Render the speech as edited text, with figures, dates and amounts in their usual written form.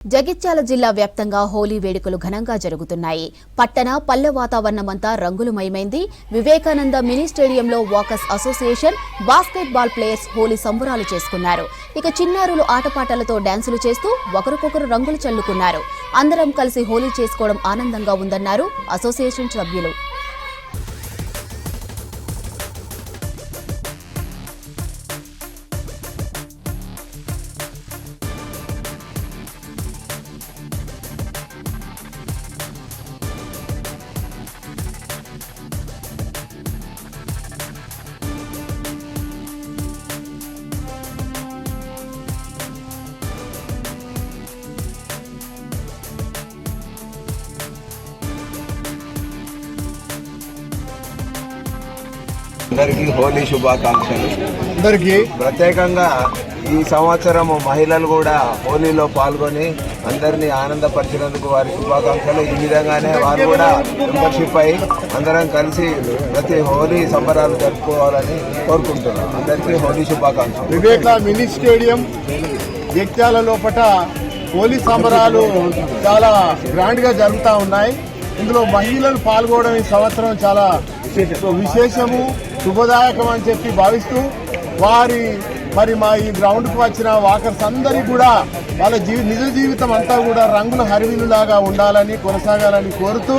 జగిత్యాల జిల్లా వ్యాప్తంగా హోలీ వేడుకలు ఘనంగా జరుగుతున్నాయి. పట్టణ పల్లె వాతావరణమంతా రంగులమయమైంది. వివేకానంద మినీ స్టేడియంలో walkers association basketball players Holi సంబరాలు చేసుకున్నారు. ఇక చిన్నారులు ఆటపాటలతో డాన్సులు చేస్తూ ఒకరికొకరు రంగులు చల్లుకున్నారు. అందరం కలిసి హోలీ చేసుకోవడం ఆనందంగా ఉందన్నారు అసోసియేషన్ సభ్యులు. అందరికీ హోలీ శుభాకాంక్షలు. ప్రత్యేకంగా ఈ సంవత్సరం మహిళలు కూడా హోలీలో పాల్గొని అందరినీ ఆనందపరిచినందుకు వారి శుభాకాంక్షలు. ఈ విధంగానే వారు కూడా మెంబర్షిప్ అయి అందరం కలిసి ప్రతి హోలీ సంబరాలు జరుపుకోవాలని కోరుకుంటున్నాం. అందరికీ హోలీ శుభాకాంక్షలు. వివేక మినీ స్టేడియం జగిత్యాల లోపల హోలీ సంబరాలు చాలా గ్రాండ్ గా జరుగుతూ ఉన్నాయి. ఇందులో మహిళలు పాల్గొనడం ఈ సంవత్సరం చాలా విశేషము, శుభదాయకం అని చెప్పి భావిస్తూ మరి మా ఈ గ్రౌండ్ కు వచ్చిన వాకర్స్ అందరికీ కూడా వాళ్ళ నిజ జీవితం అంతా కూడా రంగుల హరివిల్లులాగా ఉండాలని కొనసాగాలని కోరుతూ